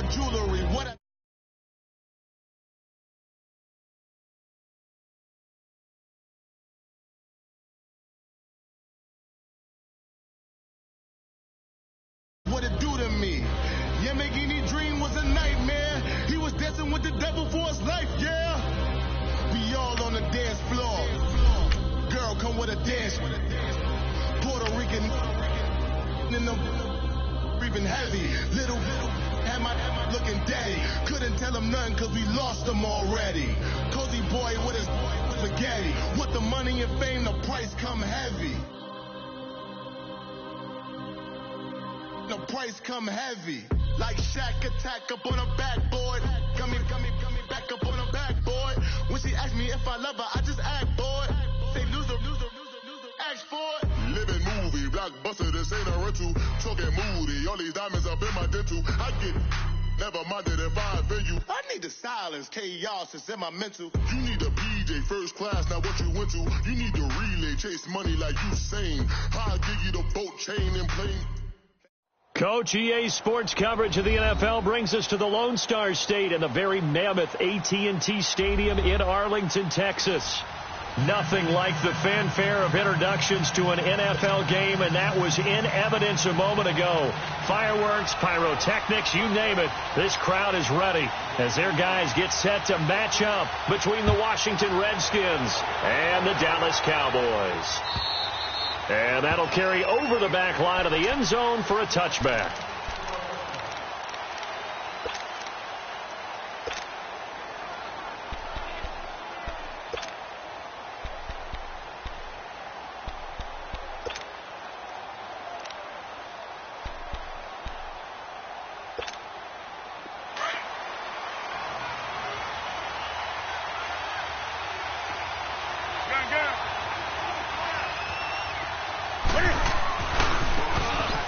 jewelry. What a what it do to me? Yamagini dream was a nightmare. He was dancing with the devil for his life, yeah. We all on the dance floor. Girl, come with a dance. Puerto Rican in the breathing heavy. Little had my looking daddy. Couldn't tell him nothing cause we lost him already. Cozy boy with his spaghetti. With the money and fame, the price come heavy. The price come heavy. Like Shaq attack up on a backboard. Gummy back up on a backboard. When she asked me if I love her, I just act bored. Say loser, ask for it. Living movie, blockbuster, this ain't a rental. Talking moody, all these diamonds up in my dental. I get never minded if I offend you. I need the silence, chaos is in my mental. You need a PJ, first class, not what you went to. You need the relay, chase money like you sane. I'll give you the boat, chain, and plane. Coach, EA Sports coverage of the NFL brings us to the Lone Star State and the very mammoth AT&T Stadium in Arlington, Texas. Nothing like the fanfare of introductions to an NFL game, and that was in evidence a moment ago. Fireworks, pyrotechnics, you name it. This crowd is ready as their guys get set to match up between the Washington Redskins and the Dallas Cowboys. And that'll carry over the back line of the end zone for a touchback.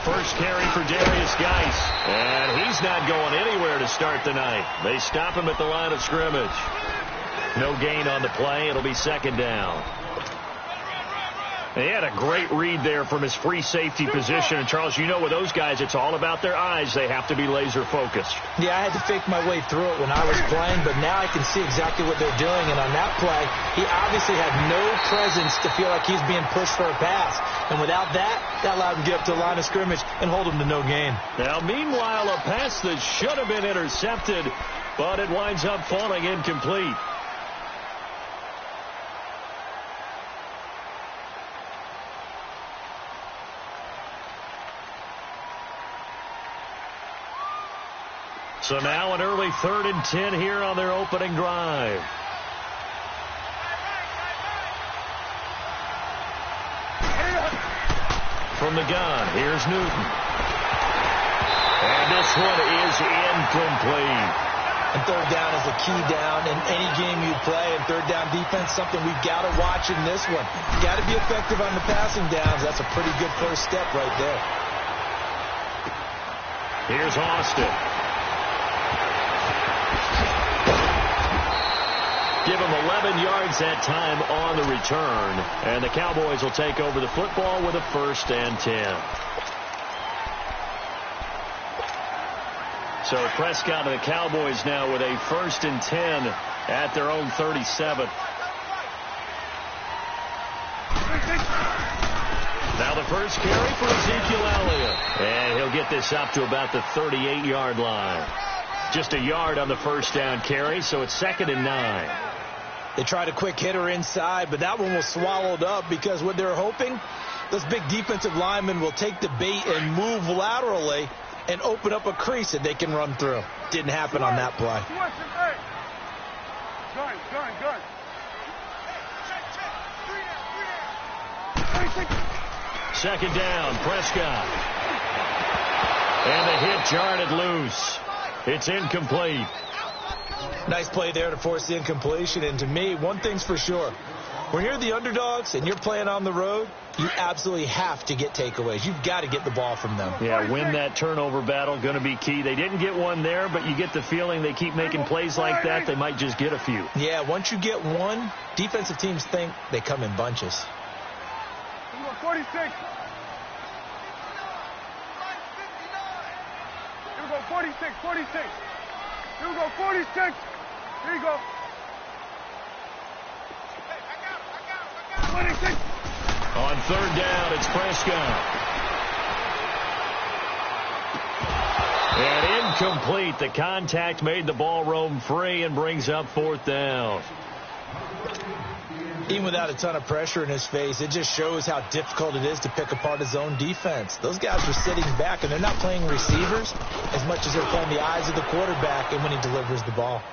First carry for Darius Geis, and he's not going anywhere to start the night. They stop him at the line of scrimmage. No gain on the play. It'll be second down. He had a great read there from his free safety position. And, Charles, you know with those guys, it's all about their eyes. They have to be laser focused. Yeah, I had to fake my way through it when I was playing, but now I can see exactly what they're doing. And on that play, he obviously had no presence to feel like he's being pushed for a pass. And without that, that allowed him to get up to the line of scrimmage and hold him to no gain. Now, meanwhile, a pass that should have been intercepted, but it winds up falling incomplete. So now an early 3rd and 10 here on their opening drive. From the gun, here's Newton. And this one is incomplete. And third down is a key down in any game you play. And third down defense, something we've got to watch in this one. Got to be effective on the passing downs. That's a pretty good first step right there. Here's Austin. Give him 11 yards that time on the return. And the Cowboys will take over the football with a 1st and 10. So Prescott and the Cowboys now with a 1st and 10 at their own 37. Now the first carry for Ezekiel Elliott. And he'll get this up to about the 38-yard line. Just a yard on the first down carry, so it's 2nd and 9. They tried a quick hitter inside, but that one was swallowed up because what they're hoping, those big defensive linemen will take the bait and move laterally and open up a crease that they can run through. Didn't happen on that play. Second down, Prescott. And the hit jarred it loose. It's incomplete. Nice play there to force the incompletion. And to me, one thing's for sure. When you're the underdogs and you're playing on the road, you absolutely have to get takeaways. You've got to get the ball from them. Yeah, win that turnover battle, going to be key. They didn't get one there, but you get the feeling they keep making plays like that, they might just get a few. Yeah, once you get one, defensive teams think they come in bunches. 46. 46, 46. Here we go, 46. Here you go. 26. On third down, it's Prescott. And incomplete. The contact made the ball roam free and brings up fourth down. Even without a ton of pressure in his face, it just shows how difficult it is to pick apart his own defense. Those guys were sitting back, and they're not playing receivers as much as they're playing the eyes of the quarterback and when he delivers the ball.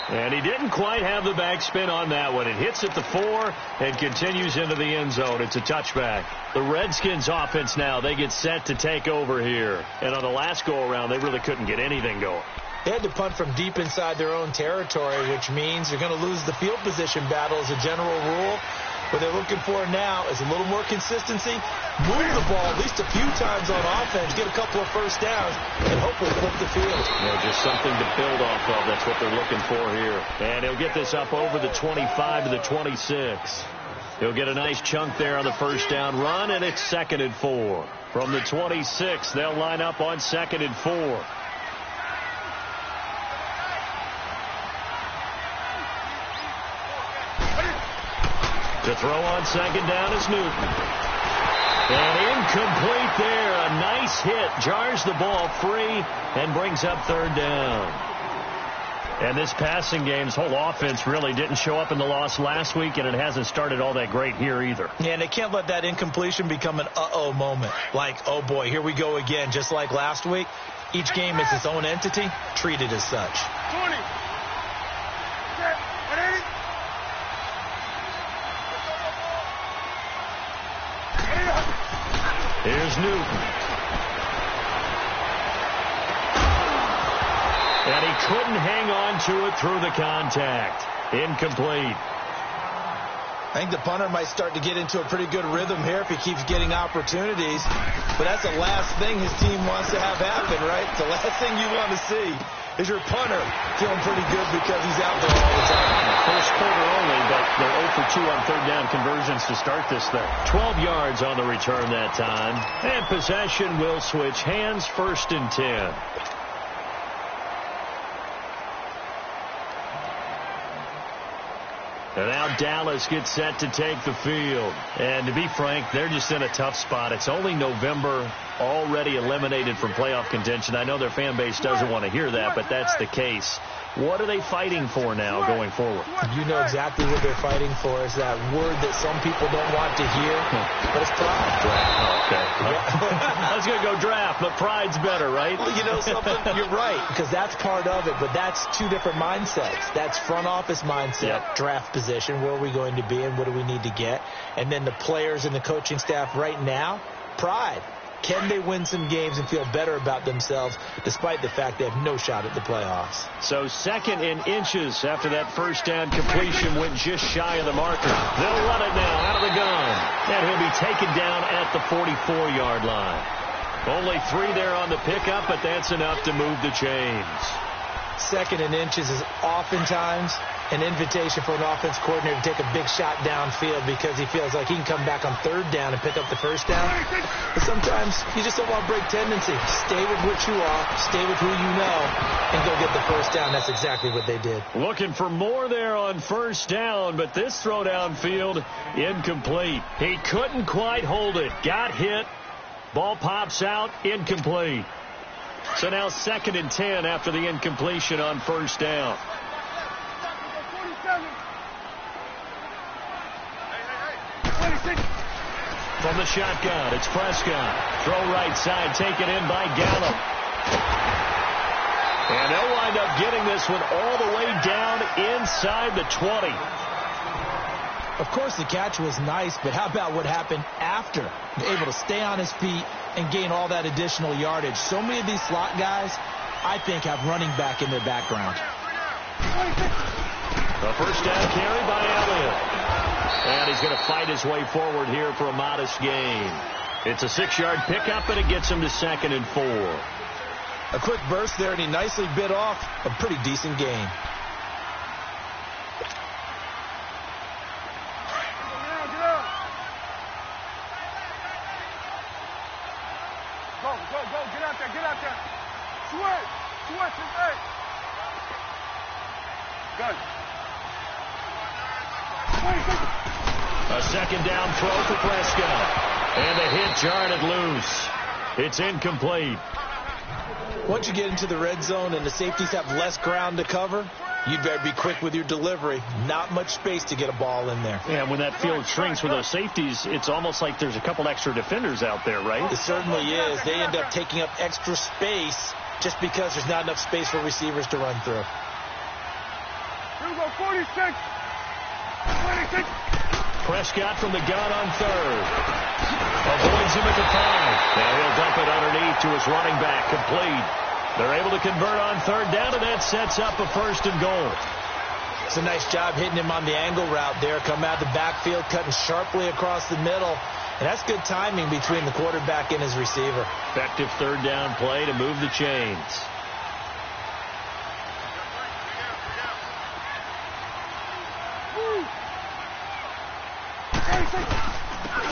And he didn't quite have the backspin on that one. It hits at the 4 and continues into the end zone. It's a touchback. The Redskins offense now, they get set to take over here. And on the last go-around, they really couldn't get anything going. They had to punt from deep inside their own territory, which means you're going to lose the field position battle as a general rule. What they're looking for now is a little more consistency, move the ball at least a few times on offense, get a couple of first downs, and hopefully flip the field. You know, just something to build off of. That's what they're looking for here. And he'll get this up over the 25 to the 26. He'll get a nice chunk there on the first down run, and it's 2nd and 4. From the 26, they'll line up on 2nd and 4. To throw on 2nd down is Newton. And incomplete there. A nice hit. Jars the ball free and brings up 3rd down. And this passing game's whole offense really didn't show up in the loss last week, and it hasn't started all that great here either. Yeah, and they can't let that incompletion become an uh-oh moment. Like, oh boy, here we go again, just like last week. Each game is its own entity, treated as such. 20. Here's Newton. And he couldn't hang on to it through the contact. Incomplete. I think the punter might start to get into a pretty good rhythm here if he keeps getting opportunities. But that's the last thing his team wants to have happen, right? The last thing you want to see is your punter feeling pretty good because he's out there all the time. First quarter only, but they're 0 for 2 on 3rd down conversions to start this thing. 12 yards on the return that time. And possession will switch hands, 1st and 10. And now Dallas gets set to take the field. And to be frank, they're just in a tough spot. It's only November, already eliminated from playoff contention. I know their fan base doesn't want to hear that, but that's the case. What are they fighting for now going forward? You know exactly what they're fighting for. Is that word that some people don't want to hear, but it's pride. Okay. I was going to go draft, but pride's better, right? Well, you know something? You're right, because that's part of it, but that's two different mindsets. That's front office mindset, draft position, where are we going to be and what do we need to get? And then the players and the coaching staff right now, pride. Can they win some games and feel better about themselves despite the fact they have no shot at the playoffs? So 2nd and inches after that first down completion went just shy of the marker. They'll run it now out of the gun. And he'll be taken down at the 44-yard line. Only 3 there on the pickup, but that's enough to move the chains. 2nd and inches is oftentimes an invitation for an offense coordinator to take a big shot downfield because he feels like he can come back on 3rd down and pick up the first down. But sometimes you just don't want to break tendency. Stay with what you are, stay with who you know, and go get the first down. That's exactly what they did. Looking for more there on 1st down, but this throw downfield incomplete. He couldn't quite hold it. Got hit. Ball pops out. Incomplete. So now 2nd and 10 after the incompletion on 1st down. From the shotgun, it's Prescott. Throw right side, taken in by Gallup. And they'll wind up getting this one all the way down inside the 20. Of course, the catch was nice, but how about what happened after? Able to stay on his feet and gain all that additional yardage. So many of these slot guys, I think, have running back in their background. The first down carry by Elliott. And he's going to fight his way forward here for a modest gain. It's a 6-yard pickup, and it gets him to 2nd and 4. A quick burst there, and he nicely bit off a pretty decent gain. Go. Get out there. Switch. Hey. Good. A second down throw for Prescott. And the hit jarred it loose. It's incomplete. Once you get into the red zone and the safeties have less ground to cover, you better be quick with your delivery. Not much space to get a ball in there. Yeah, when that field shrinks with those safeties, it's almost like there's a couple extra defenders out there, right? It certainly is. They end up taking up extra space just because there's not enough space for receivers to run through. Here we go, 46. Prescott from the gun on third. Avoids him at the 5. Now he'll dump it underneath to his running back. Complete. They're able to convert on third down, and that sets up a 1st and goal. It's a nice job hitting him on the angle route there. Come out of the backfield, cutting sharply across the middle. And that's good timing between the quarterback and his receiver. Effective third down play to move the chains.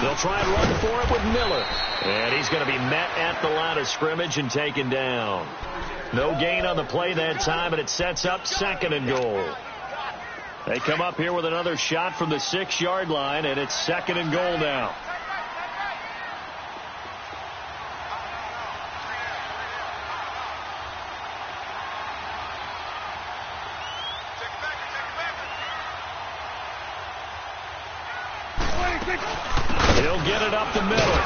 They'll try and run for it with Miller. And he's going to be met at the line of scrimmage and taken down. No gain on the play that time, and it sets up 2nd and goal. They come up here with another shot from the 6-yard line, and it's 2nd and goal now. He'll get it up the middle.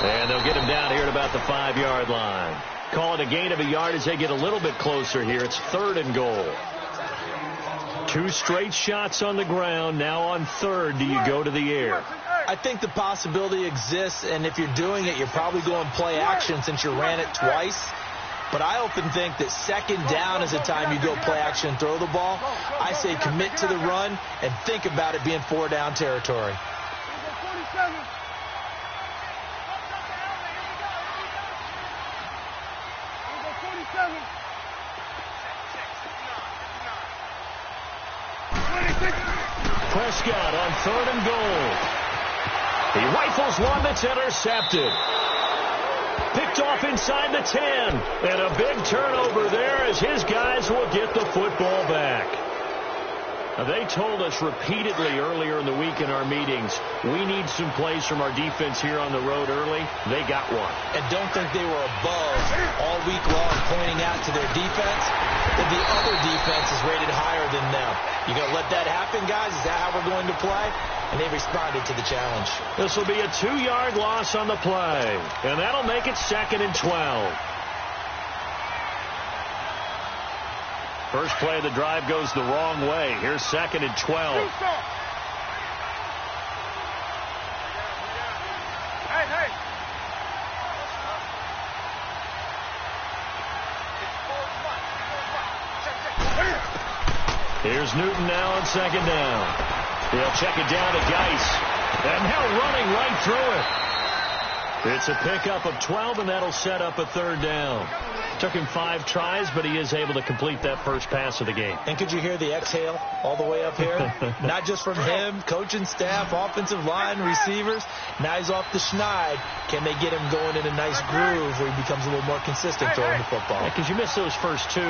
And they'll get him down here at about the 5-yard line. Call it a gain of a yard as they get a little bit closer here. It's 3rd and goal. 2 straight shots on the ground. Now on 3rd, do you go to the air? I think the possibility exists, and if you're doing it, you're probably going play action since you ran it twice. But I often think that 2nd down is the time you go play action and throw the ball. I say commit to the run and think about it being 4-down territory. Prescott on 3rd and goal. He rifles one that's intercepted. Picked off inside the 10. And a big turnover there as his guys will get the football back. Now, they told us repeatedly earlier in the week in our meetings, we need some plays from our defense here on the road early. They got one. And don't think they were above all week long pointing out to their defense that the other defense is rated higher than them. You going to let that happen, guys? Is that how we're going to play? And they responded to the challenge. This will be a 2-yard loss on the play. And that'll make it 2nd and 12. First play of the drive goes the wrong way. Here's 2nd and 12. Hey. Here's Newton now on 2nd down. He'll check it down to Geis. And now running right through it. It's a pickup of 12, and that'll set up a 3rd down. Took him 5 tries, but he is able to complete that first pass of the game. And could you hear the exhale all the way up here? Not just from him, coaching staff, offensive line, receivers. Now he's off the schneid. Can they get him going in a nice groove where he becomes a little more consistent throwing the football? Because you miss those first 2,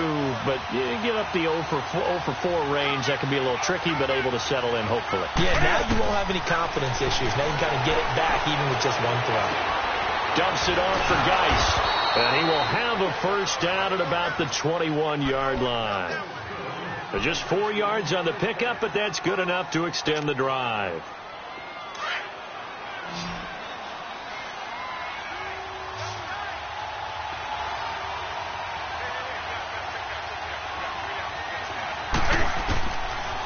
but you get up the 0 for 4 range. That can be a little tricky, but able to settle in, hopefully. Yeah, now you won't have any confidence issues. Now you can kind of get it back even with just one throw. Dumps it off for Geis. And he will have a first down at about the 21-yard line. Just 4 yards on the pickup, but that's good enough to extend the drive.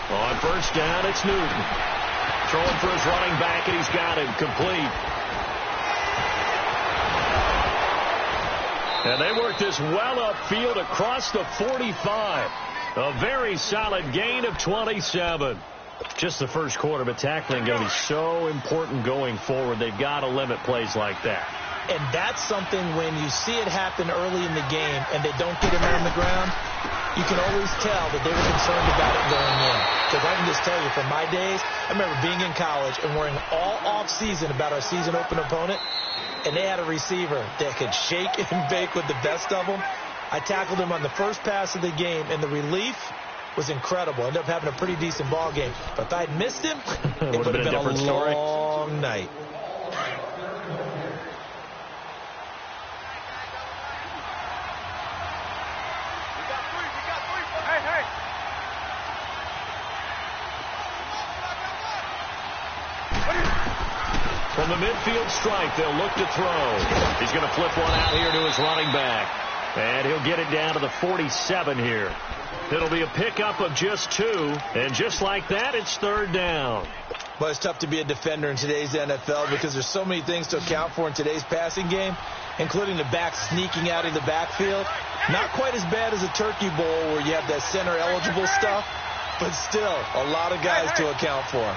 On first down, it's Newton. Throwing for his running back, and he's got him complete. And they work this well upfield across the 45. A very solid gain of 27. Just the first quarter, but tackling going to be so important going forward. They've got to limit plays like that. And that's something when you see it happen early in the game and they don't get him on the ground, you can always tell that they were concerned about it going in. Because I can just tell you from my days, I remember being in college and worrying all off season about our season open opponent. and they had a receiver that could shake and bake with the best of them. I tackled him on the first pass of the game, and the relief was incredible. Ended up having a pretty decent ball game. But if I had missed him, it would have been a different story. Long night. From the midfield stripe, they'll look to throw. He's going to flip one out here to his running back. And he'll get it down to the 47 here. It'll be a pickup of just 2. And just like that, it's third down. But it's tough to be a defender in today's NFL because there's so many things to account for in today's passing game, including the back sneaking out of the backfield. Not quite as bad as a turkey bowl where you have that center-eligible stuff, but still a lot of guys to account for.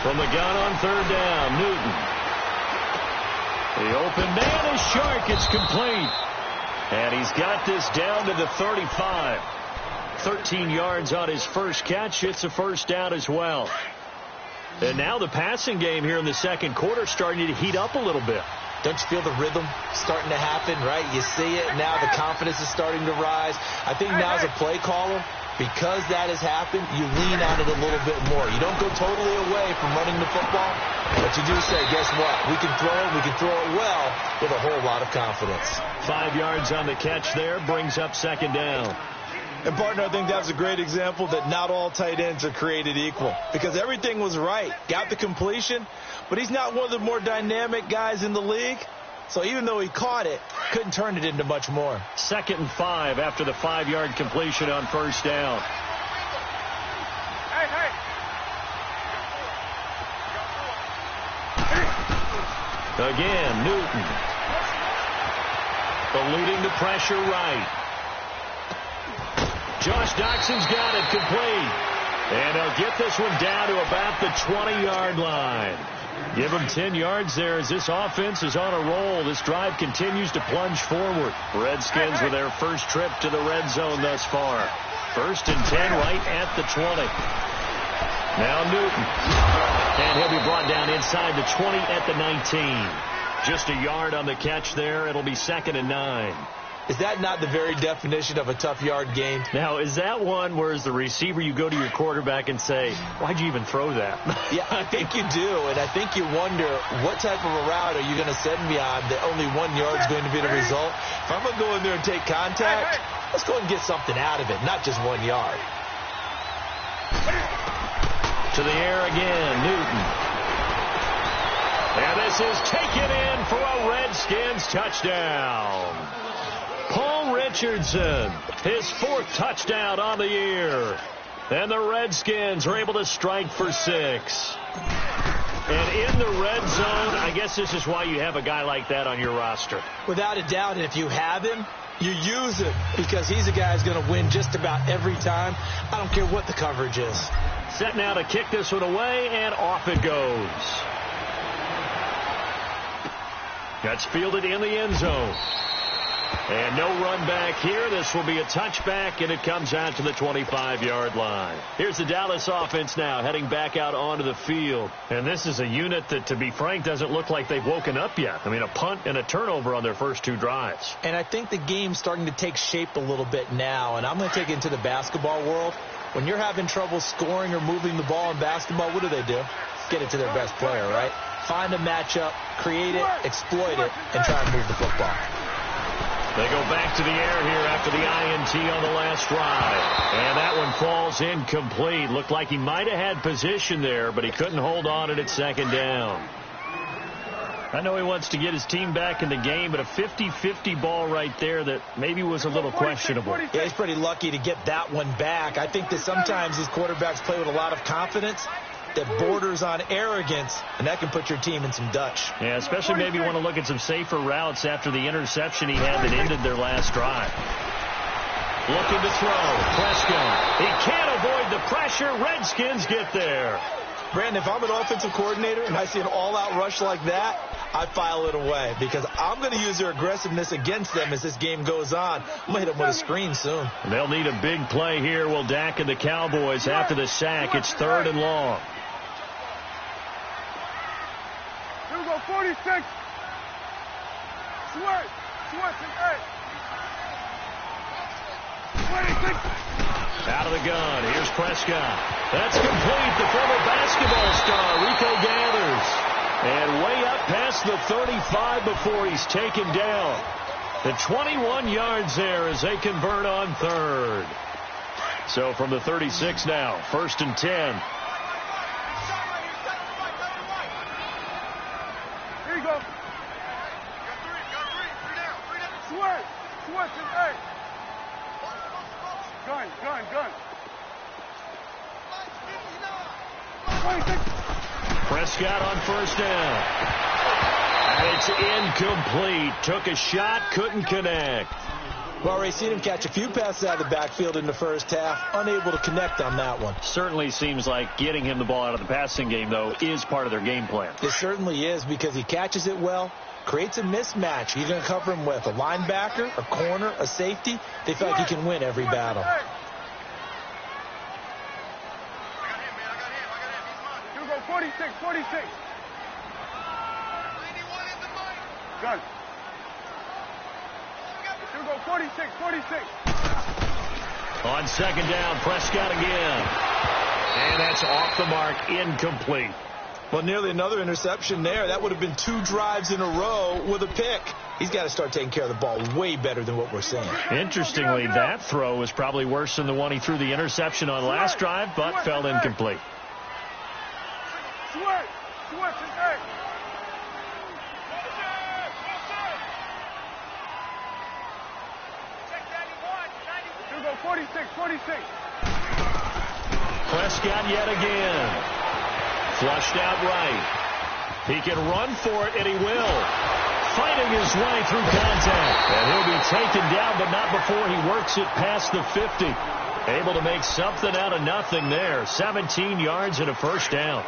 From the gun on third down, Newton. The open man is Shark. It's complete. And he's got this down to the 35. 13 yards on his first catch. It's a first down as well. And now the passing game here in the second quarter starting to heat up a little bit. Don't you feel the rhythm starting to happen, right? You see it now. The confidence is starting to rise. I think now as a play caller, because that has happened, you lean on it a little bit more. You don't go totally away from running the football, but you do say, guess what? We can throw it. We can throw it well with a whole lot of confidence. 5 yards on the catch there brings up second down. And, partner, I think that's a great example that not all tight ends are created equal because everything was right. Got the completion, but he's not one of the more dynamic guys in the league. So even though he caught it, couldn't turn it into much more. 2nd and 5 after the 5-yard completion on first down. Again, Newton. Eluding the pressure right. Josh Doxson's got it complete. And they'll get this one down to about the 20-yard line. Give him 10 yards there as this offense is on a roll. This drive continues to plunge forward. Redskins with their first trip to the red zone thus far. 1st and 10 right at the 20. Now Newton. And he'll be brought down inside the 20 at the 19. Just a yard on the catch there. It'll be 2nd and 9. Is that not the very definition of a tough yard gain? Now, is that one where as the receiver you go to your quarterback and say, why'd you even throw that? Yeah, I think you do, and I think you wonder what type of a route are you going to send me on that only 1 yard is going to be the result? If I'm going to go in there and take contact, let's go and get something out of it, not just 1 yard. To the air again, Newton. And this is taken in for a Redskins touchdown. Paul Richardson, his 4th touchdown on the year. And the Redskins are able to strike for 6. And in the red zone, I guess this is why you have a guy like that on your roster. Without a doubt, and if you have him, you use him because he's a guy who's going to win just about every time. I don't care what the coverage is. Set now to kick this one away, and off it goes. That's fielded in the end zone. And no run back here. This will be a touchback, and it comes out to the 25-yard line. Here's the Dallas offense now heading back out onto the field. And this is a unit that, to be frank, doesn't look like they've woken up yet. I mean, a punt and a turnover on their first 2 drives. And I think the game's starting to take shape a little bit now, and I'm going to take it into the basketball world. When you're having trouble scoring or moving the ball in basketball, what do? Get it to their best player, right? Find a matchup, create it, exploit it, and try and move the football. They go back to the air here after the INT on the last drive. And that one falls incomplete. Looked like he might have had position there, but he couldn't hold on at 2nd down. I know he wants to get his team back in the game, but a 50-50 ball right there that maybe was a little questionable. Yeah, he's pretty lucky to get that one back. I think that sometimes these quarterbacks play with a lot of confidence that borders on arrogance, and that can put your team in some Dutch. Yeah, especially maybe want to look at some safer routes after the interception he had that ended their last drive. Looking to throw. Prescott. He can't avoid the pressure. Redskins get there. Brandon, if I'm an offensive coordinator and I see an all-out rush like that, I file it away because I'm going to use their aggressiveness against them as this game goes on. I'm going to hit them with a screen soon. They'll need a big play here. Will Dak and the Cowboys after the sack. It's 3rd and long. Here we go, 46. Switch and 8. 26. Out of the gun. Here's Prescott. That's complete. The former basketball star, Rico gathers. And way up past the 35 before he's taken down. The 21 yards there as they convert on 3rd. So from the 36 now, 1st and 10. Here you go. Switch and 8. Gun. 26. Prescott on 1st down. And it's incomplete. Took a shot, couldn't connect. Well, Ray, seen him catch a few passes out of the backfield in the first half. Unable to connect on that one. Certainly seems like getting him the ball out of the passing game, though, is part of their game plan. It certainly is because he catches it well, creates a mismatch. You're going to cover him with a linebacker, a corner, a safety. They feel like he can win every battle. Here we go, 46. Gun. Here we go, 46. On 2nd down, Prescott again. And that's off the mark, incomplete. Well, nearly another interception there. That would have been 2 drives in a row with a pick. He's got to start taking care of the ball way better than what we're seeing. Interestingly, that throw was probably worse than the one he threw the interception on last drive, but fell incomplete. Switch and 8. Here we go, 46. Prescott yet again. Flushed out right. He can run for it, and he will. Fighting his way through contact. And he'll be taken down, but not before he works it past the 50. Able to make something out of nothing there. 17 yards and a 1st down.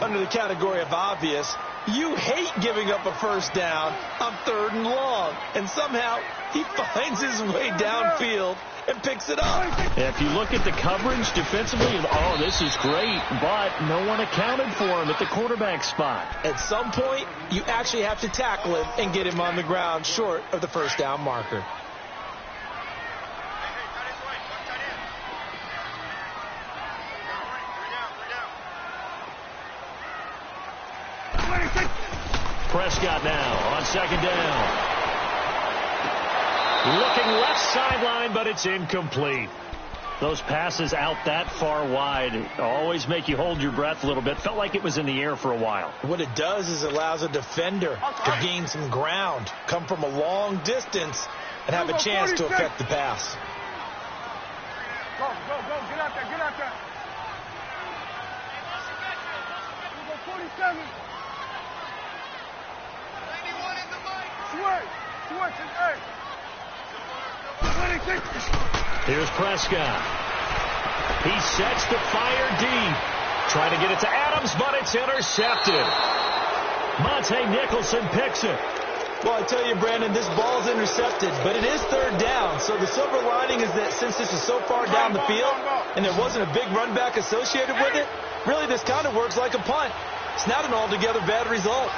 Under the category of obvious, you hate giving up a 1st down on 3rd and long. And somehow he finds his way downfield and picks it up. If you look at the coverage defensively, oh, this is great, but no one accounted for him at the quarterback spot. At some point, you actually have to tackle him and get him on the ground short of the 1st down marker. Prescott now on 2nd down. Looking left sideline, but it's incomplete. Those passes out that far wide always make you hold your breath a little bit. Felt like it was in the air for a while. What it does is it allows a defender to gain some ground, come from a long distance, and have a chance to affect the pass. Go. Get out there. Here we go, 47. Switch and 8. 26. Here's Prescott. He sets the fire deep. Trying to get it to Adams, but it's intercepted. Monte Nicholson picks it. Well, I tell you, Brandon, this ball's intercepted, but it is 3rd down. So the silver lining is that since this is so far down the field and there wasn't a big run back associated with it, really this kind of works like a punt. It's not an altogether bad result.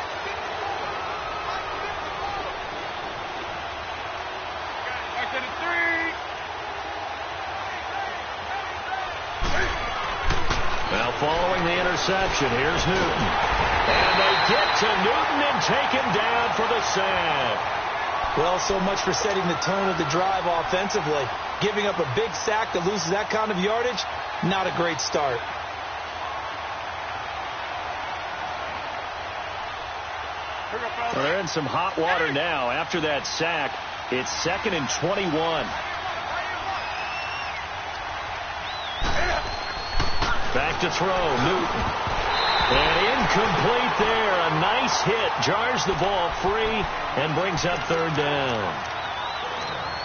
Now following the interception, here's Newton. And they get to Newton and take him down for the sack. Well, so much for setting the tone of the drive offensively. Giving up a big sack that loses that kind of yardage, not a great start. Well, they're in some hot water now. After that sack, it's 2nd and 21. Back to throw, Newton. And incomplete there. A nice hit. Jars the ball free and brings up 3rd down.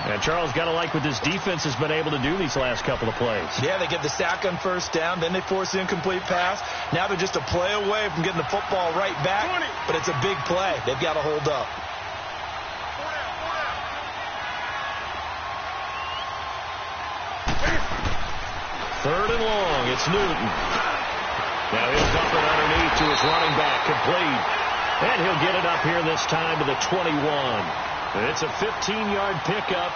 And Charles, got to like what this defense has been able to do these last couple of plays. Yeah, they get the sack on first down, then they force the incomplete pass. Now they're just a play away from getting the football right back, but it's a big play. They've got to hold up. Third and long, it's Newton. Now he'll dump it underneath to his running back, complete. And he'll get it up here this time to the 21. It's a 15-yard pickup,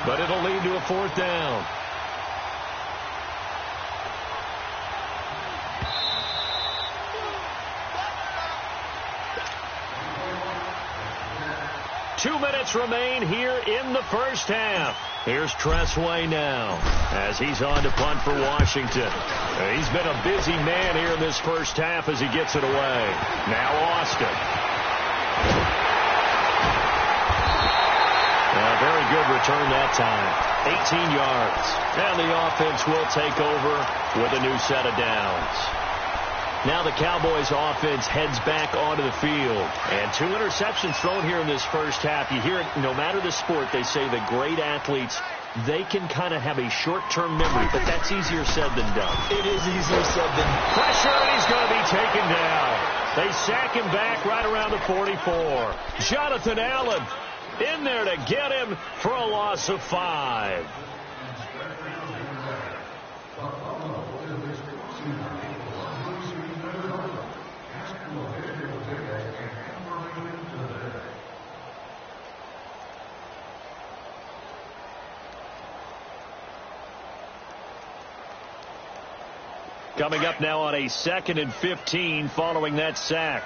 but it'll lead to a fourth down. Two minutes remain here in the first half. Here's Tressway now as he's on to punt for Washington. He's been a busy man here in this first half as he gets it away. Now Austin. Very good return that time. 18 yards. And the offense will take over with a new set of downs. Now the Cowboys offense heads back onto the field. And 2 interceptions thrown here in this first half. You hear it, no matter the sport, they say the great athletes, they can kind of have a short-term memory, but that's easier said than done. It is easier said than done. Pressure, and he's going to be taken down. They sack him back right around the 44. Jonathan Allen in there to get him for a loss of 5. Coming up now on a 2nd and 15 following that sack.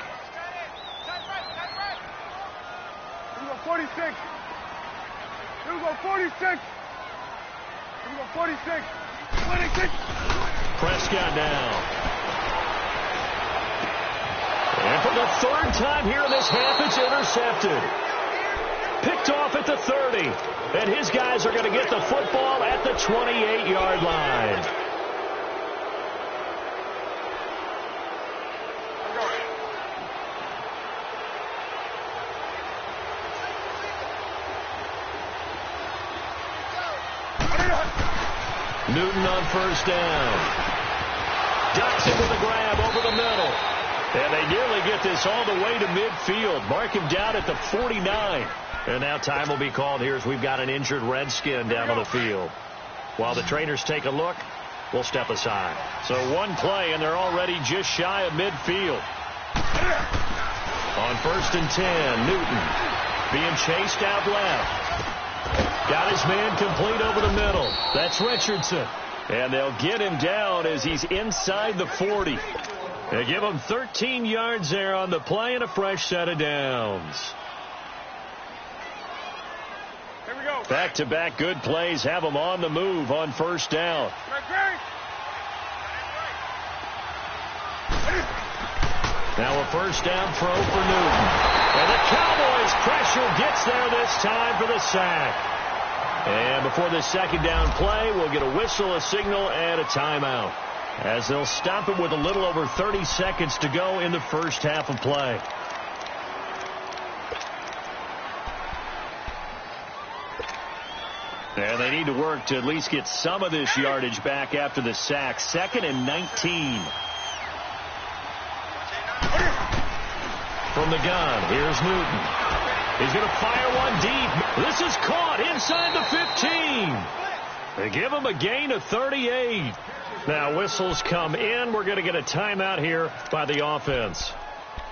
46. Here we go, 46. Here we go, 46. 26. Prescott now. And for the third time here in this half, it's intercepted. Picked off at the 30. And his guys are going to get the football at the 28-yard line. Newton on first down. Dotson with a grab over the middle. And they nearly get this all the way to midfield. Mark him down at the 49. And now time will be called here as we've got an injured Redskin down on the field. While the trainers take a look, we'll step aside. So one play, and they're already just shy of midfield. On 1st and 10, Newton being chased out left. Got his man complete over the middle. That's Richardson. And they'll get him down as he's inside the 40. They give him 13 yards there on the play and a fresh set of downs. Here we go. Back-to-back good plays have them on the move on first down. Now a first down throw for Newton. And the Cowboys pressure gets there this time for the sack. And before this second down play, we'll get a whistle, a signal, and a timeout, as they'll stop it with a little over 30 seconds to go in the first half of play. And they need to work to at least get some of this yardage back after the sack. 2nd and 19. From the gun, here's Newton. He's going to fire one deep. This is caught inside the 15. They give him a gain of 38. Now whistles come in. We're going to get a timeout here by the offense,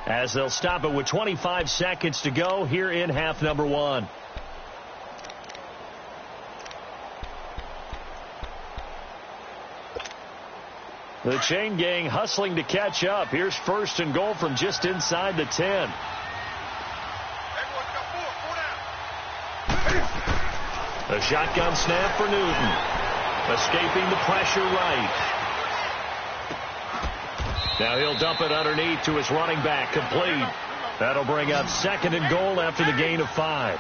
as they'll stop it with 25 seconds to go here in half number 1. The chain gang hustling to catch up. Here's 1st and goal from just inside the 10. A shotgun snap for Newton. Escaping the pressure right. Now he'll dump it underneath to his running back, complete. That'll bring up 2nd and goal after the gain of 5.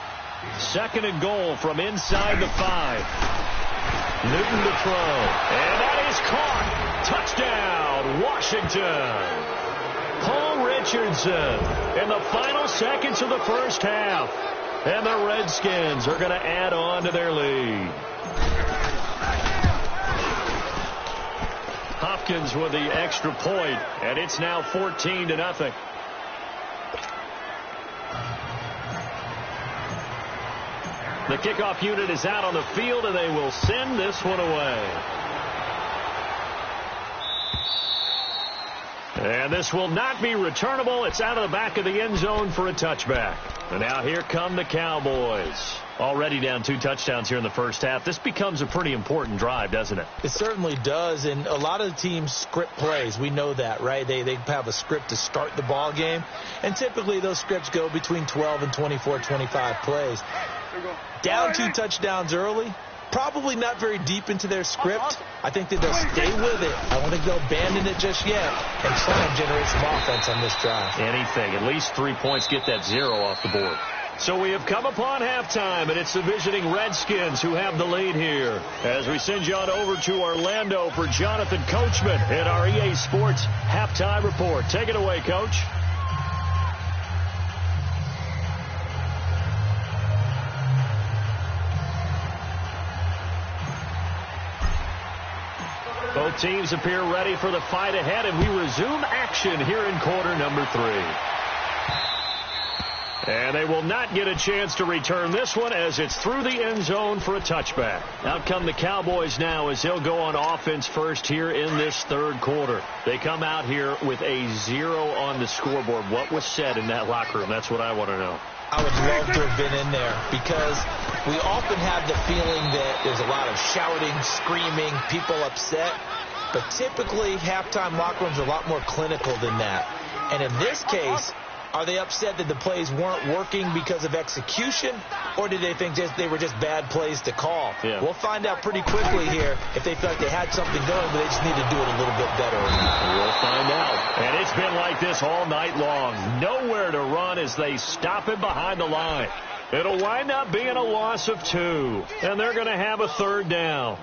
2nd and goal from inside the 5. Newton to throw. And that is caught. Touchdown, Washington. Paul Richardson in the final seconds of the first half. And the Redskins are going to add on to their lead. Hopkins with the extra point, and it's now 14-0. The kickoff unit is out on the field, and they will send this one away. And this will not be returnable. It's out of the back of the end zone for a touchback. And now here come the Cowboys. Already down 2 touchdowns here in the first half. This becomes a pretty important drive, doesn't it? It certainly does, and a lot of the teams script plays. We know that, right? They have a script to start the ball game, and typically those scripts go between 12 and 24, 25 plays. Down 2 touchdowns early, probably not very deep into their script. I think that they'll stay with it. I don't think they'll abandon it just yet and try and generate some offense on this drive. Anything. At least 3 points, get that 0 off the board. So we have come upon halftime, and it's the visiting Redskins who have the lead here. As we send you on over to Orlando for Jonathan Coachman in our EA Sports Halftime Report. Take it away, Coach. Both teams appear ready for the fight ahead, and we resume action here in quarter number 3. And they will not get a chance to return this one as it's through the end zone for a touchback. Out come the Cowboys now as they'll go on offense first here in this third quarter. They come out here with a 0 on the scoreboard. What was said in that locker room? That's what I want to know. I would love to have been in there because we often have the feeling that there's a lot of shouting, screaming, people upset. But typically, halftime locker rooms are a lot more clinical than that. And in this case, are they upset that the plays weren't working because of execution, or did they think they were just bad plays to call? Yeah. We'll find out pretty quickly here if they feel like they had something going, but they just need to do it a little bit better. We'll find out. And it's been like this all night long. Nowhere to run as they stop him behind the line. It'll wind up being a loss of 2, and they're going to have a 3rd down.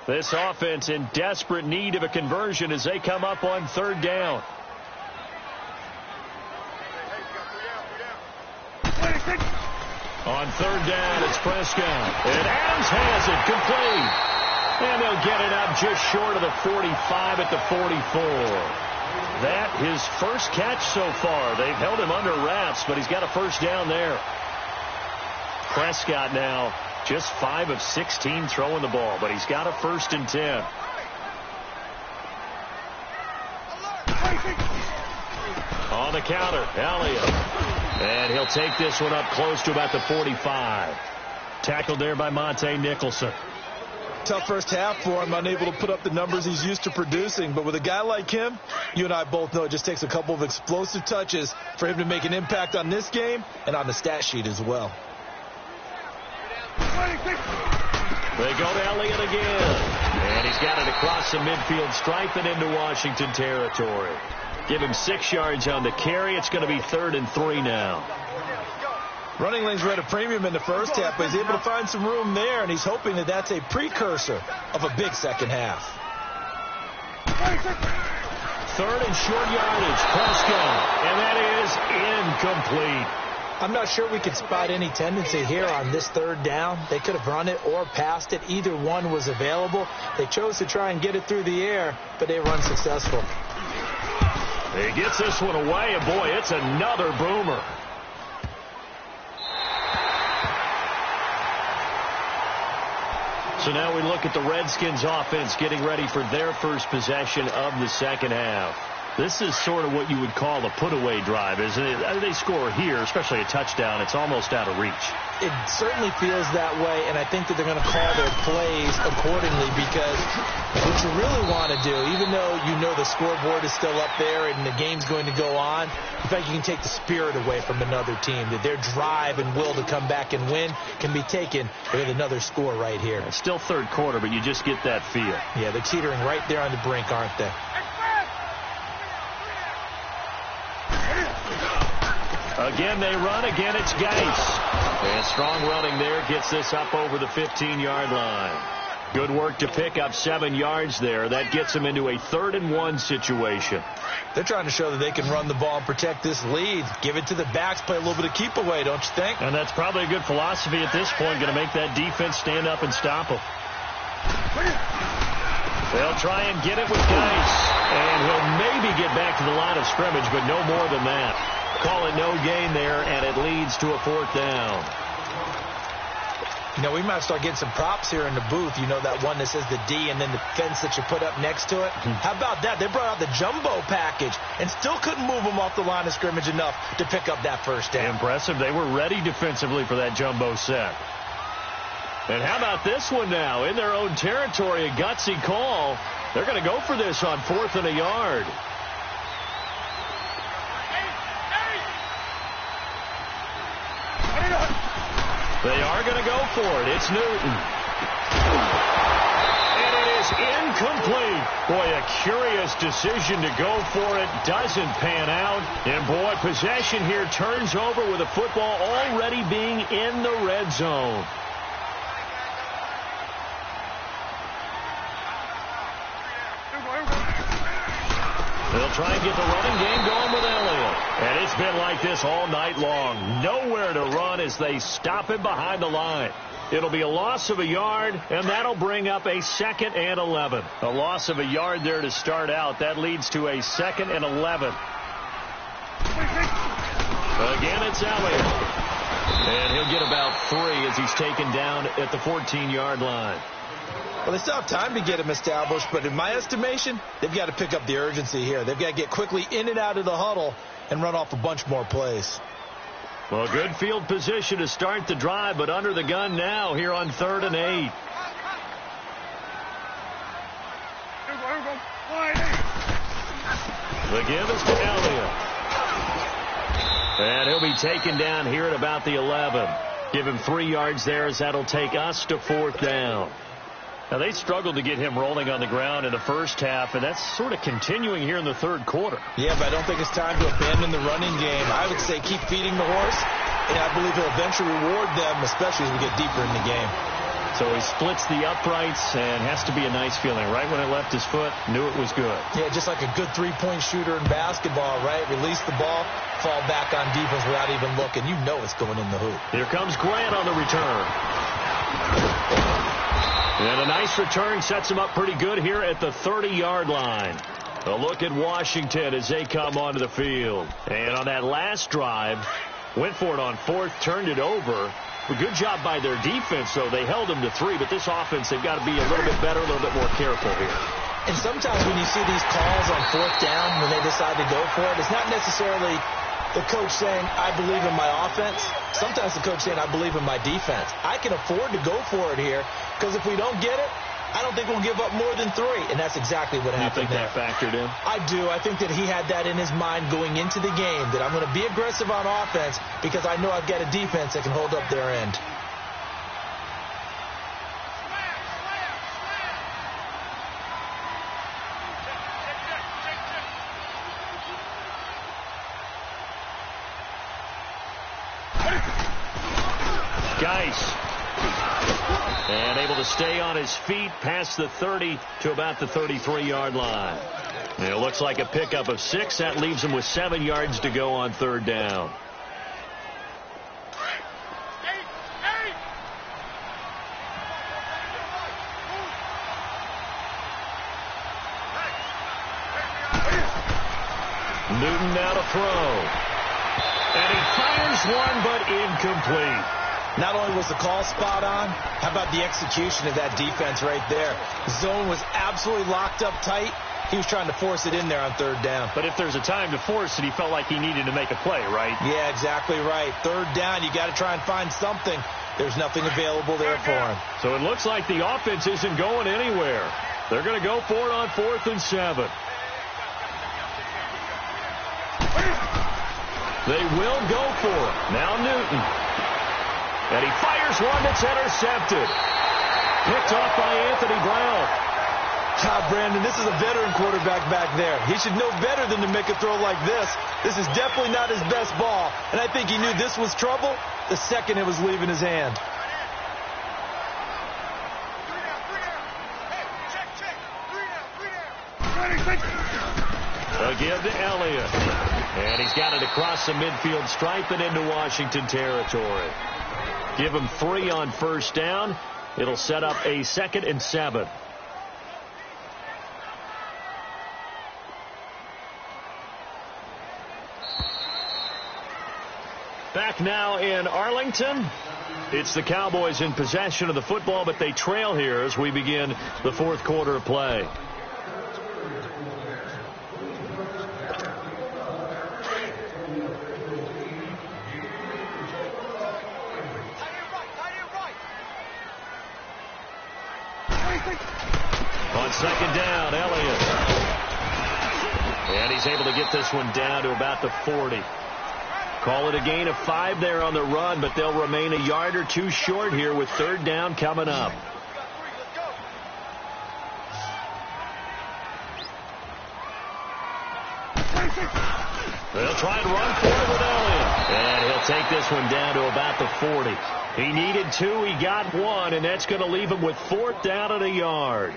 This offense in desperate need of a conversion as they come up on 3rd down. On 3rd down, it's Prescott. And Adams has it complete. And they'll get it up just short of the 45 at the 44. That his first catch so far. They've held him under wraps, but he's got a 1st down there. Prescott now just 5 of 16 throwing the ball, but he's got a 1st and 10. On the counter, Elliott. And he'll take this one up close to about the 45. Tackled there by Monte Nicholson. Tough first half for him, unable to put up the numbers he's used to producing. But with a guy like him, you and I both know it just takes a couple of explosive touches for him to make an impact on this game and on the stat sheet as well. They go to Elliott again. And he's got it across the midfield stripe and into Washington territory. Give him 6 yards on the carry. It's going to be 3rd and 3 now. Running lanes were at a premium in the first half, but he's able to find some room there, and he's hoping that that's a precursor of a big second half. 3rd and short yardage, Prescott, and that is incomplete. I'm not sure we could spot any tendency here on this 3rd down. They could have run it or passed it. Either one was available. They chose to try and get it through the air, but they were unsuccessful. He gets this one away, and boy, it's another boomer. So now we look at the Redskins offense getting ready for their first possession of the second half. This is sort of what you would call a put-away drive, isn't it? They score here, especially a touchdown. It's almost out of reach. It certainly feels that way, and I think that they're going to call their plays accordingly because what you really want to do, even though you know the scoreboard is still up there and the game's going to go on, in fact, you can take the spirit away from another team, that their drive and will to come back and win can be taken with another score right here. It's still 3rd quarter, but you just get that feel. Yeah, they're teetering right there on the brink, aren't they? Again, they run. Again, it's Geis. And strong running there gets this up over the 15-yard line. Good work to pick up 7 yards there. That gets them into a 3rd-and-1 situation. They're trying to show that they can run the ball and protect this lead. Give it to the backs, play a little bit of keep away, don't you think? And that's probably a good philosophy at this point, going to make that defense stand up and stop them. They'll try and get it with Geis, and he'll maybe get back to the line of scrimmage, but no more than that. Call it no gain there, and it leads to a 4th down. You know, we might start getting some props here in the booth. You know, that one that says the D and then the fence that you put up next to it. How about that? They brought out the jumbo package and still couldn't move them off the line of scrimmage enough to pick up that 1st down. Impressive. They were ready defensively for that jumbo set. And how about this one now? In their own territory, a gutsy call. They're going to go for this on 4th and a yard. They are going to go for it. It's Newton. And it is incomplete. Boy, a curious decision to go for it. Doesn't pan out. And, boy, possession here turns over with the football already being in the red zone. They'll try and get the running game going with Elliott. And it's been like this all night long. Nowhere to run as they stop him behind the line. It'll be a loss of a yard, and that'll bring up a 2nd and 11. A loss of a yard there to start out. That leads to a 2nd and 11. Again, it's Elliott. And he'll get about 3 as he's taken down at the 14-yard line. Well, they still have time to get him established, but in my estimation, they've got to pick up the urgency here. They've got to get quickly in and out of the huddle and run off a bunch more plays. Well, good field position to start the drive, but under the gun now here on 3rd and 8. The give is to Elliott. And he'll be taken down here at about the 11. Give him 3 yards there as that'll take us to 4th down. Now, they struggled to get him rolling on the ground in the first half, and that's sort of continuing here in the 3rd quarter. Yeah, but I don't think it's time to abandon the running game. I would say keep feeding the horse, and I believe he'll eventually reward them, especially as we get deeper in the game. So he splits the uprights and has to be a nice feeling. Right when it left his foot, knew it was good. Yeah, just like a good 3-point shooter in basketball, right? Release the ball, fall back on defense without even looking. You know it's going in the hoop. Here comes Grant on the return. And a nice return sets him up pretty good here at the 30-yard line. A look at Washington as they come onto the field. And on that last drive, went for it on 4th, turned it over. A good job by their defense, though. They held them to 3, but this offense, they've got to be a little bit better, a little bit more careful here. And sometimes when you see these calls on 4th down, when they decide to go for it, it's not necessarily the coach saying, I believe in my offense. Sometimes the coach saying, I believe in my defense. I can afford to go for it here, because if we don't get it, I don't think we'll give up more than 3. And that's exactly what happened there. You think that factored in? I do. I think that he had that in his mind going into the game, that I'm going to be aggressive on offense because I know I've got a defense that can hold up their end. Geis. And able to stay on his feet past the 30 to about the 33-yard line. And it looks like a pickup of 6. That leaves him with 7 yards to go on 3rd down. Newton now to throw. And he fires one, but incomplete. Not only was the call spot on, how about the execution of that defense right there? Zone was absolutely locked up tight. He was trying to force it in there on 3rd down. But if there's a time to force it, he felt like he needed to make a play, right? Yeah, exactly right. 3rd down, you got to try and find something. There's nothing available there for him. So it looks like the offense isn't going anywhere. They're going to go for it on 4th and 7. They will go for it. Now Newton. And he fires one that's intercepted. Picked off by Anthony Brown. Brandon, this is a veteran quarterback back there. He should know better than to make a throw like this. This is definitely not his best ball. And I think he knew this was trouble the second it was leaving his hand. Again to Elliott. And he's got it across the midfield stripe and into Washington territory. Give him 3 on first down. It'll set up a 2nd and 7. Back now in Arlington. It's the Cowboys in possession of the football, but they trail here as we begin the 4th quarter of play. On 2nd down, Elliott. And he's able to get this one down to about the 40. Call it a gain of 5 there on the run, but they'll remain a yard or 2 short here with 3rd down coming up. They'll try and run for it with Elliott. And he'll take this one down to about the 40. He needed 2, he got 1, and that's going to leave him with 4th down and a yard.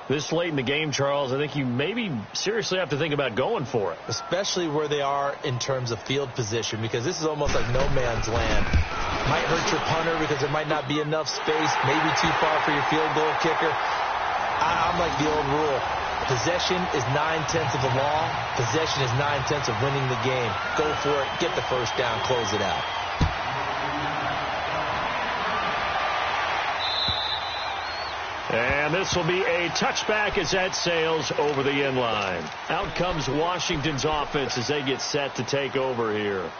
This late in the game, Charles, I think you maybe seriously have to think about going for it. Especially where they are in terms of field position, because this is almost like no man's land. Might hurt your punter because there might not be enough space, maybe too far for your field goal kicker. I'm like the old rule. Possession is 9/10 of the law. Possession is 9/10 of winning the game. Go for it. Get the first down. Close it out. And this will be a touchback as that sails over the end line. Out comes Washington's offense as they get set to take over here.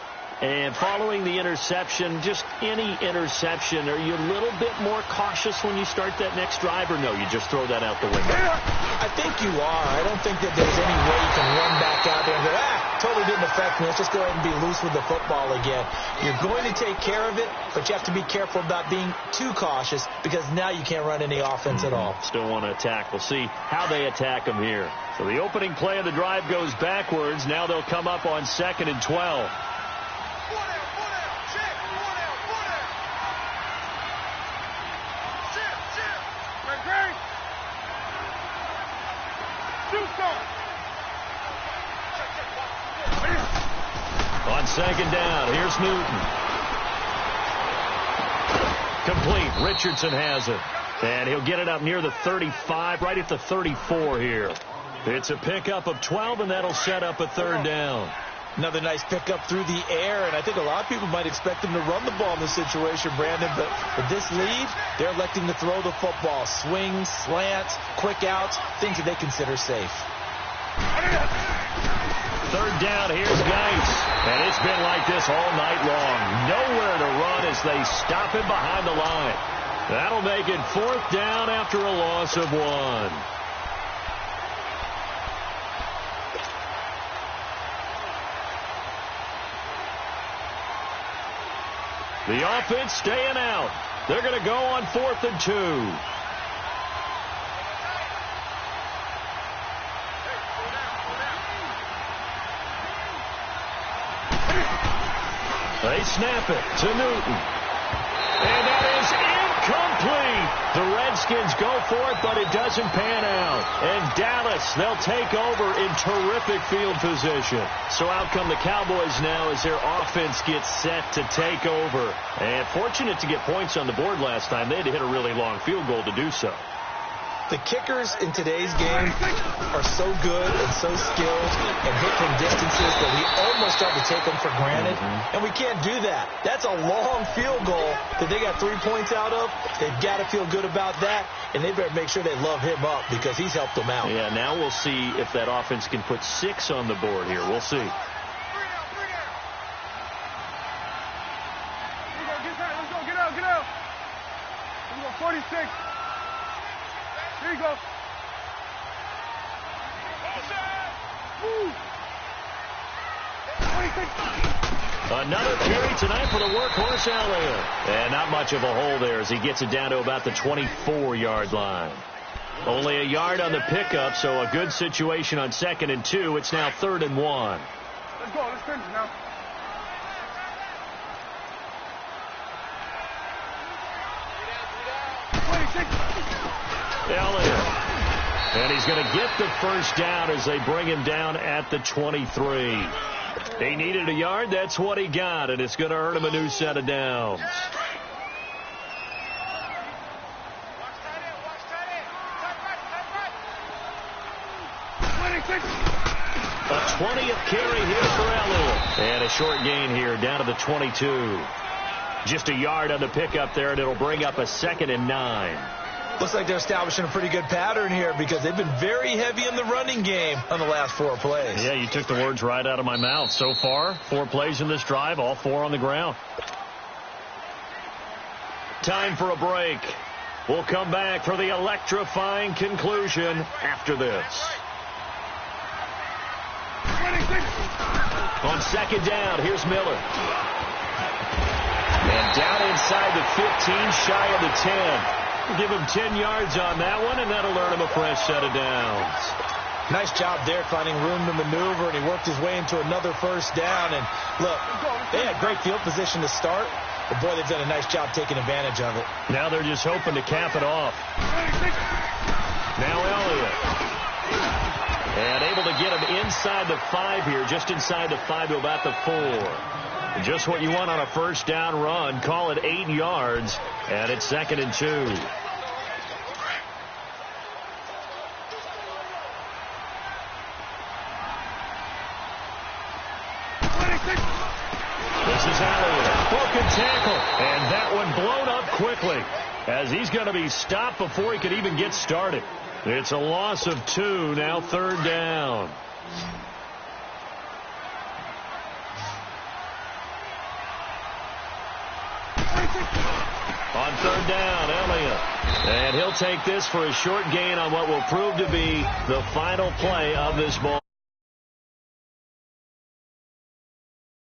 And following the interception, just any interception, are you a little bit more cautious when you start that next drive, or no, you just throw that out the window? I think you are. I don't think that there's any way you can run back out there and go, totally didn't affect me. Let's just go ahead and be loose with the football again. You're going to take care of it, but you have to be careful about being too cautious because now you can't run any offense at all. Still want to attack. We'll see how they attack them here. So the opening play of the drive goes backwards. Now they'll come up on 2nd and 12. On 2nd down, here's Newton. Complete. Richardson has it. And he'll get it up near the 35, right at the 34 here. It's a pickup of 12, and that'll set up a 3rd down. Another nice pickup through the air, and I think a lot of people might expect him to run the ball in this situation, Brandon, but with this lead, they're electing to throw the football. Swings, slants, quick outs, things that they consider safe. 3rd down, here's Geis. And it's been like this all night long. Nowhere to run as they stop him behind the line. That'll make it 4th down after a loss of 1. The offense staying out. They're going to go on 4th and 2. They snap it to Newton. And that is incomplete. The Redskins go for it, but it doesn't pan out. And Dallas, they'll take over in terrific field position. So out come the Cowboys now as their offense gets set to take over. And fortunate to get points on the board last time. They had to hit a really long field goal to do so. The kickers in today's game are so good and so skilled and hit from distances that we almost start to take them for granted. And we can't do that. That's a long field goal that they got 3 points out of. They've got to feel good about that, and they better make sure they love him up because he's helped them out. Yeah, now we'll see if that offense can put 6 on the board here. We'll see. Get out. Let's go, 46. Here you go. Another carry tonight for the workhorse Elliott. And not much of a hole there as he gets it down to about the 24-yard line. Only a yard on the pickup, so a good situation on 2nd and 2. It's now 3rd and 1. Let's go. Let's finish now. Elliott. And he's going to get the first down as they bring him down at the 23. He needed a yard. That's what he got, and it's going to earn him a new set of downs. A 20th carry here for Elliott. And a short gain here down to the 22. Just a yard on the pickup there, and it'll bring up a 2nd and 9. Looks like they're establishing a pretty good pattern here because they've been very heavy in the running game on the last 4 plays. Yeah, you took the words right out of my mouth. So far, 4 plays in this drive, all 4 on the ground. Time for a break. We'll come back for the electrifying conclusion after this. On 2nd down, here's Miller. And down inside the 15, shy of the 10. Give him 10 yards on that one, and that'll earn him a fresh set of downs. Nice job there finding room to maneuver, and he worked his way into another first down. And look, they had great field position to start, but boy, they've done a nice job taking advantage of it. Now they're just hoping to cap it off. Now Elliott. And able to get him inside the 5 here, just inside the 5 to about the 4. Just what you want on a first down run. Call it 8 yards, and it's 2nd and 2. This is Elliott. Broken tackle, and that one blown up quickly as he's going to be stopped before he could even get started. It's a loss of 2, now 3rd down. On 3rd down, Elliott. And he'll take this for a short gain on what will prove to be the final play of this ball.